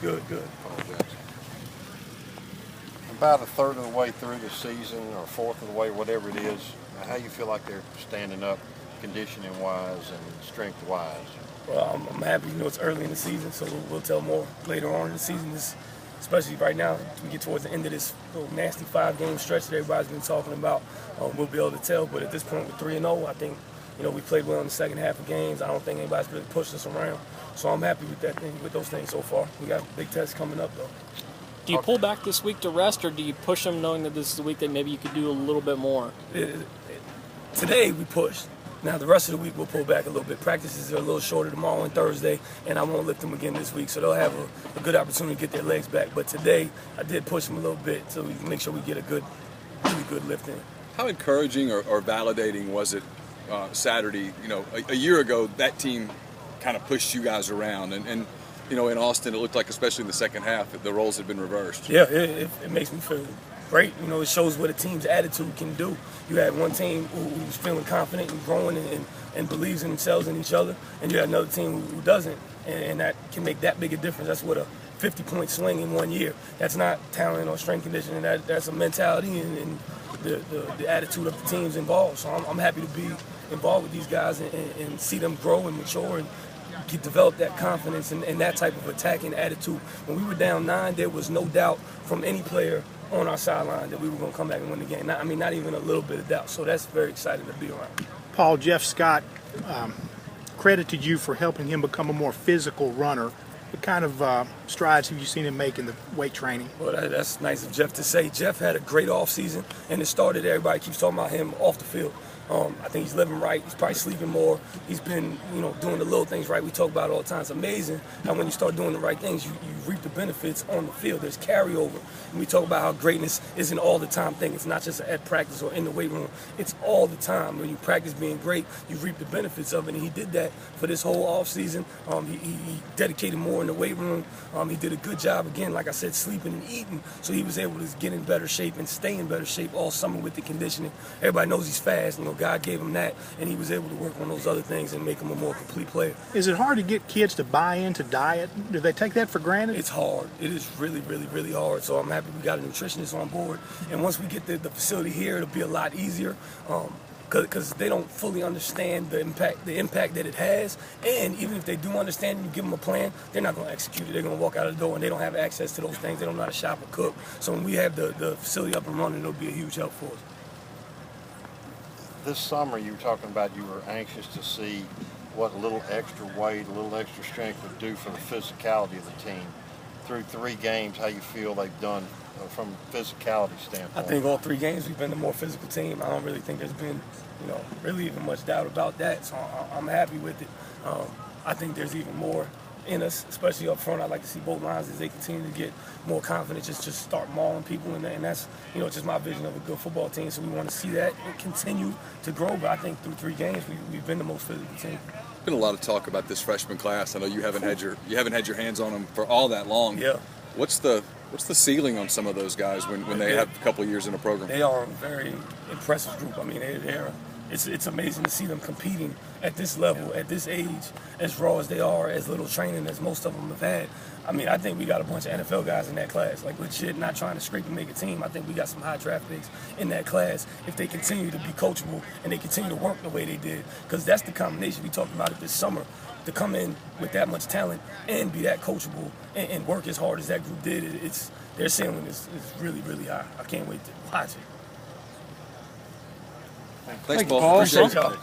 Good, good. About a third of the way through the season, or fourth of the way, whatever it is, how you feel like they're standing up, conditioning-wise and strength-wise? Well, I'm happy. You know, it's early in the season, so we'll tell more later on in the season. Especially right now, we get towards the end of this little nasty 5-game stretch that everybody's been talking about. We'll be able to tell. But at this point, with 3-0, I think, you know, we played well in the second half of games. I don't think anybody's really pushed us around. So I'm happy with those things so far. We got big tests coming up, though. Do you pull back this week to rest, or do you push them knowing that this is a week that maybe you could do a little bit more? Today we pushed. Now the rest of the week we'll pull back a little bit. Practices are a little shorter tomorrow and Thursday, and I won't lift them again this week, so they'll have a good opportunity to get their legs back. But today I did push them a little bit so we can make sure we get a really good lift in. How encouraging or validating was it Saturday? You know, a year ago that team kind of pushed you guys around, and you know, in Austin it looked like, especially in the second half, that the roles had been reversed. Yeah, it makes me feel great. You know, it shows what a team's attitude can do. You had one team who's feeling confident and growing and believes in themselves and each other, and you had another team who doesn't, and that can make that big a difference. That's what a 50-point swing in 1 year. That's not talent or strength conditioning. That's a mentality and the attitude of the teams involved. So I'm happy to be involved with these guys and see them grow and mature and develop that confidence and that type of attacking attitude. When we were down 9, there was no doubt from any player on our sideline that we were going to come back and win the game. Not even a little bit of doubt. So that's very exciting to be around. Paul, Jeff Scott credited you for helping him become a more physical runner. What kind of strides have you seen him make in the weight training? Well, that's nice of Jeff to say. Jeff had a great offseason, and it started, everybody keeps talking about him off the field. I think he's living right. He's probably sleeping more. He's been, you know, doing the little things right. We talk about it all the time. It's amazing how when you start doing the right things, you reap the benefits on the field. There's carryover. And we talk about how greatness isn't all the time thing. It's not just at practice or in the weight room. It's all the time. When you practice being great, you reap the benefits of it. And he did that for this whole offseason. He dedicated more in the weight room. He did a good job, again, like I said, sleeping and eating. So he was able to get in better shape and stay in better shape all summer with the conditioning. Everybody knows he's fast. You know, God gave him that, and he was able to work on those other things and make him a more complete player. Is it hard to get kids to buy into diet? Do they take that for granted? It's hard. It is really, really, really hard. So I'm happy we got a nutritionist on board. And once we get the facility here, it'll be a lot easier because they don't fully understand the impact that it has. And even if they do understand and you give them a plan, they're not going to execute it. They're going to walk out of the door, and they don't have access to those things. They don't know how to shop or cook. So when we have the facility up and running, it'll be a huge help for us. This summer you were talking about you were anxious to see what a little extra weight, a little extra strength would do for the physicality of the team. Through 3 games, how you feel they've done from a physicality standpoint? I think all 3 games we've been the more physical team. I don't really think there's been, you know, really even much doubt about that. So I'm happy with it. I think there's even more in us, especially up front. I'd like to see both lines as they continue to get more confident, just start mauling people, and that's, you know, just my vision of a good football team. So we want to see that and continue to grow. But I think through 3 games, we've been the most physical team. Been a lot of talk about this freshman class. I know you haven't had your hands on them for all that long. Yeah. What's the ceiling on some of those guys when they have a couple of years in a program? They are a very impressive group. I mean, it's amazing to see them competing at this level, at this age, as raw as they are, as little training as most of them have had. I mean, I think we got a bunch of NFL guys in that class, like legit, not trying to scrape and make a team. I think we got some high draft picks in that class if they continue to be coachable and they continue to work the way they did, because that's the combination we talked about it this summer. To come in with that much talent and be that coachable and work as hard as that group did, their ceiling is really, really high. I can't wait to watch it. Thanks, Paul. Appreciate y'all.